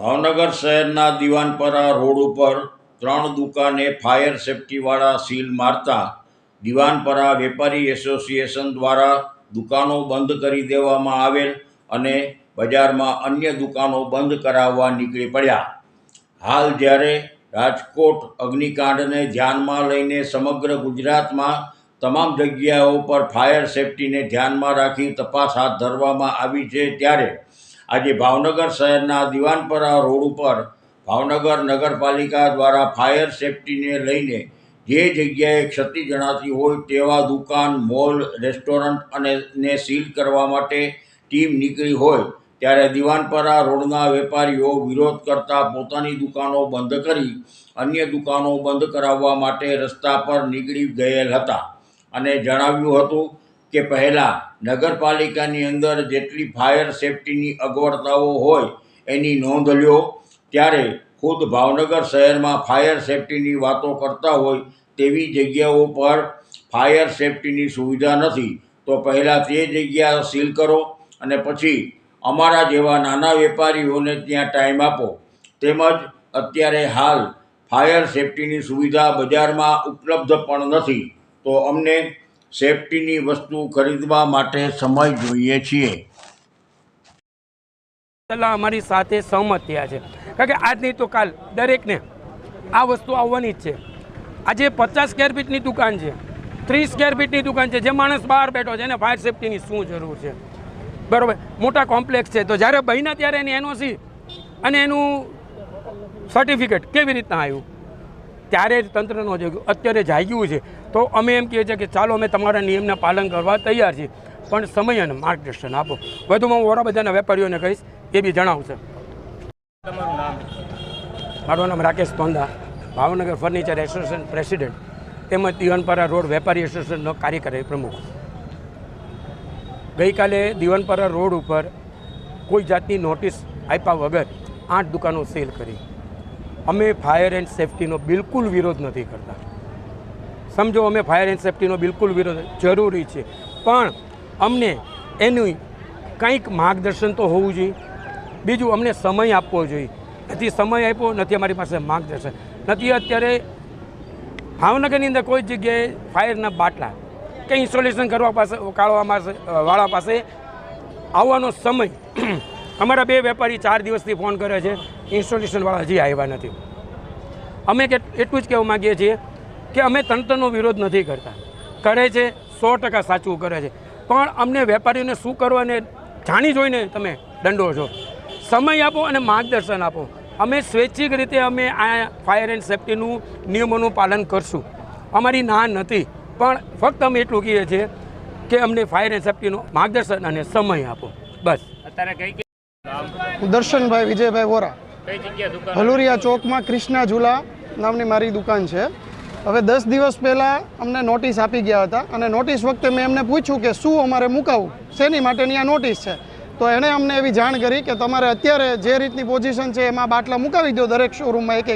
ભાવનગર શહેરના દિવાનપરા રોડ ઉપર 3 દુકાને ફાયર સેફ્ટીવાળા સીલ મારતા દિવાનપરા વેપારી એસોસિએશન દ્વારા દુકાનો બંધ કરી દેવામાં આવેલ અને બજારમાં અન્ય દુકાનો બંધ કરાવવા નીકળી પડ્યા। હાલ જ્યારે રાજકોટ અગ્નિકાંડને ધ્યાનમાં લઈને સમગ્ર ગુજરાતમાં તમામ જગ્યાઓ પર ફાયર સેફ્ટીને ધ્યાનમાં રાખી તપાસ હાથ ધરવામાં આવી છે, ત્યારે આજે ભાવનગર શહેરના દિવાનપરા રોડ ઉપર ભાવનગર નગરપાલિકા દ્વારા ફાયર સેફ્ટીને લઈને જે જગ્યાએ ક્ષતિ જણાતી હોય તેવા દુકાન, મોલ, રેસ્ટોરન્ટ અને સીલ કરવા માટે ટીમ નીકળી હોય ત્યારે દિવાનપરા રોડના વેપારીઓ વિરોધ કરતા પોતાની દુકાનો બંધ કરી અન્ય દુકાનો બંધ કરાવવા માટે રસ્તા પર નીકળી ગયેલ હતા અને જણાવ્યું હતું કે પહેલાં નગરપાલિકાની અંદર જેટલી ફાયર સેફ્ટીની અગવડતાઓ હોય એની નોંધ લ્યો। ત્યારે ખુદ ભાવનગર શહેરમાં ફાયર સેફ્ટીની વાતો કરતા હોય તેવી જગ્યાઓ પર ફાયર સેફ્ટીની સુવિધા નથી, તો પહેલાં તે જગ્યા સીલ કરો અને પછી અમારા જેવા નાના વેપારીઓને ત્યાં ટાઈમ આપો। તેમજ અત્યારે હાલ ફાયર સેફ્ટીની સુવિધા બજારમાં ઉપલબ્ધ પણ નથી, તો અમને સેફ્ટીની વસ્તુ ખરીદવા માટે સમય જોઈએ છીએ। અમારી સાથે સહમત થયા છે, કારણ કે આજ નહીં તો કાલ દરેકને આ વસ્તુ આવવાની જ છે। આજે 50 સ્ક્વેર ફીટની દુકાન છે, 30 સ્ક્વેર ફીટની દુકાન છે, જે માણસ બહાર બેઠો છે એને ફાયર સેફ્ટીની શું જરૂર છે? બરાબર, મોટા કોમ્પ્લેક્સ છે, તો જ્યારે બન્યા ત્યારે એની એનઓસી અને એનું સર્ટિફિકેટ કેવી રીતના આવ્યું? ત્યારે જ તંત્રનો જાગ્યું, અત્યારે જાગ્યું છે। તો અમે એમ કહીએ છીએ કે ચાલો અમે તમારા નિયમના પાલન કરવા તૈયાર છીએ, પણ સમય અને માર્ગદર્શન આપો। વધુમાં હું ઓરા બધાના વેપારીઓને કહીશ, એ બી જણાવશે। તમારું નામ? મારું નામ Rakesh Tonda, Bhavnagar furniture association president તેમજ દિવાનપરા રોડ વેપારી એસોસિએશનનો કાર્યકારી પ્રમુખ। ગઈકાલે દિવાનપરા રોડ ઉપર કોઈ જાતની નોટિસ આપ્યા વગર 8 દુકાનો સીલ કરી। અમે ફાયર એન્ડ સેફ્ટીનો બિલકુલ વિરોધ નથી કરતા, સમજો, અમે ફાયર એન્ડ સેફ્ટીનો બિલકુલ વિરોધ જરૂરી છે, પણ અમને એનું કંઈક માર્ગદર્શન તો હોવું જોઈએ। બીજું, અમને સમય આપવો જોઈએ, નથી સમય આપ્યો, નથી અમારી પાસે માર્ગદર્શન નથી। અત્યારે ભાવનગરની અંદર કોઈ જગ્યાએ ફાયરના બાટલા કે ઇન્સ્ટોલેશન કરવા પાસે વાળા પાસે આવવાનો સમય અમારા 2 વેપારી 4 દિવસથી ફોન કરે છે, ઇન્સ્ટોલેશનવાળા હજી આવ્યા નથી। અમે એટલું જ કહેવા માગીએ છીએ કે અમે તંત્રનો વિરોધ નથી કરતા, કરે છે 100% સાચું કરે છે, પણ અમને વેપારીઓને શું કરવાને જાણી જોઈને તમે દંડો છો। સમય આપો અને માર્ગદર્શન આપો। અમે સ્વૈચ્છિક રીતે અમે આ ફાયર એન્ડ સેફ્ટીનું નિયમોનું પાલન કરશું, અમારી ના નથી, પણ ફક્ત અમે એટલું કહીએ છીએ કે અમને ફાયર એન્ડ સેફ્ટીનું માર્ગદર્શન અને સમય આપો, બસ। અત્યારે કઈ દર્શનભાઈ વિજયભાઈ વોરા, કઈ જગ્યા દુકાન? હલુરિયા ચોકમાં કૃષ્ણા ઝૂલા નામની મારી દુકાન છે। હવે 10 દિવસ પહેલાં અમને નોટિસ આપી ગયા હતા અને નોટિસ વખતે મેં એમને પૂછ્યું કે શું અમારે મુકાવવું, શેની માટેની આ નોટિસ છે? તો એણે અમને એવી જાણ કરી કે તમારે અત્યારે જે રીતની પોઝિશન છે એમાં બાટલા મુકાવી દો દરેક શોરૂમમાં એક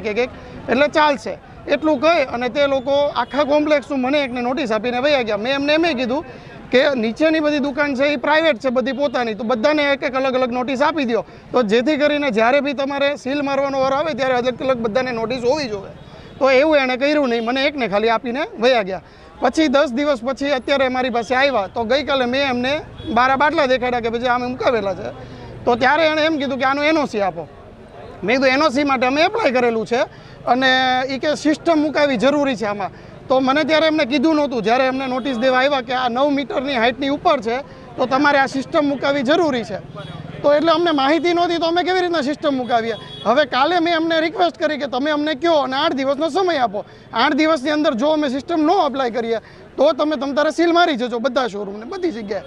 એટલે ચાલશે, એટલું કહી અને તે લોકો આખા કોમ્પ્લેક્સનું મને એકને નોટિસ આપીને વયા ગયા। મેં એમને એમ કીધું કે નીચેની બધી દુકાન છે એ પ્રાઇવેટ છે, બધી પોતાની, તો બધાને એક અલગ અલગ નોટિસ આપી દો, તો જેથી કરીને જ્યારે બી તમારે સીલ મારવાનો વાર આવે ત્યારે અલગ અલગ બધાને નોટિસ હોવી જોઈએ। તો એવું એણે કર્યું નહીં, મને એકને ખાલી આપીને વયા ગયા। પછી 10 દિવસ પછી અત્યારે મારી પાસે આવ્યા, તો ગઈકાલે મેં એમને બારા બાટલા દેખાડ્યા કે પછી અમે મુકાવેલા છે, તો ત્યારે એણે એમ કીધું કે આનું એનઓસી આપો। મેં કીધું એનઓસી માટે અમે એપ્લાય કરેલું છે અને એ કે સિસ્ટમ મુકાવી જરૂરી છે આમાં। તો મને ત્યારે એમને કીધું નહોતું, જ્યારે એમને નોટિસ દેવા આવ્યા કે આ 9 મીટરની હાઇટની ઉપર છે તો તમારે આ સિસ્ટમ મુકાવી જરૂરી છે, તો એટલે અમને માહિતી નહોતી, તો અમે કેવી રીતના સિસ્ટમ મુકાવીએ? હવે કાલે મેં અમને રિક્વેસ્ટ કરી કે તમે અમને કહો અને 8 દિવસનો સમય આપો। 8 દિવસની અંદર જો અમે સિસ્ટમ ન અપ્લાય કરીએ તો તમે તારે સીલ મારી જજો બધા શોરૂમને, બધી જગ્યાએ।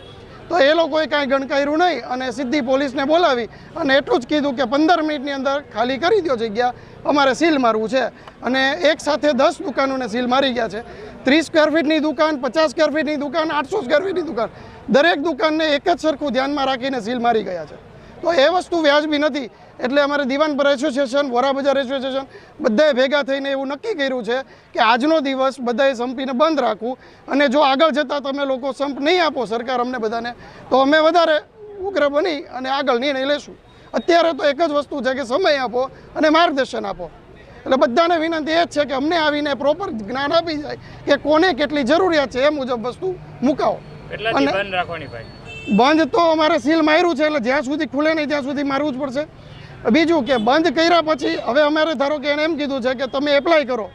તો એ લોકોએ કાંઈ ગણકાર્યું નહીં અને સીધી પોલીસને બોલાવી અને એટલું જ કીધું કે 15 મિનિટની અંદર ખાલી કરી દો જગ્યા, અમારે સીલ મારવું છે। અને એક સાથે 10 દુકાનોને સીલ મારી ગયા છે। 30 સ્ક્વેર ફીટની દુકાન, 50 સ્ક્વેર ફીટની દુકાન, 800 સ્ક્વેર ફીટની દુકાન, દરેક દુકાનને એક જ સરખું ધ્યાનમાં રાખીને સીલ મારી ગયા છે। તો એ વસ્તુ વ્યાજબી નથી, એટલે અમારે દિવાનપરા એસોસિએશન, વોરા બજાર એસોસિએશન બધાએ ભેગા થઈને એવું નક્કી કર્યું છે કે આજનો દિવસ બધાએ સંપીને બંધ રાખવું, અને જો આગળ જતાં તમે લોકો સંપ નહીં આપો સરકાર અમને બધાને, તો અમે વધારે ઉગ્ર બની અને આગળ નિર્ણય લેશું। અત્યારે તો એક જ વસ્તુ છે કે સમય આપો અને માર્ગદર્શન આપો. એટલે બધાને વિનંતી એ જ છે કે અમને આવીને પ્રોપર જ્ઞાન આપી જાય કે કોને કેટલી જરૂરિયાત છે એ મુજબ વસ્તુ મુકાવો. કેટલાથી બંધ રાખવાની ભાઈ? બંધ તો અમારે સીલ માર્યું છે, એટલે જ્યાં સુધી ખુલે નહીં ત્યાં સુધી મારવું જ પડશે. બીજું કે બંધ કર્યા પછી હવે અમારે ધારો કે એણે એમ કીધું છે કે તમે એપ્લાય કરો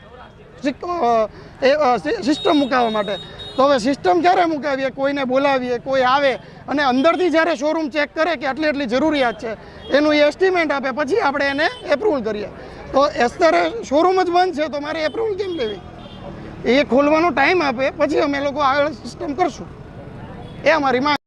સિસ્ટમ મુકાવવા માટે. તો હવે સિસ્ટમ ક્યારે મુકાવીએ? કોઈને બોલાવીએ, કોઈ આવે અને અંદરથી જ્યારે શોરૂમ ચેક કરે કે આટલી એટલી જરૂરિયાત છે એનું એ એસ્ટિમેટ આપે, પછી આપણે એને એપ્રુવલ કરીએ. તો અત્યારે શોરૂમ જ બંધ છે તો મારે એપ્રુવલ કેમ લેવી? એ ખોલવાનો ટાઈમ આપે પછી અમે લોકો આગળ સિસ્ટમ કરશું, એ અમારી માંગ.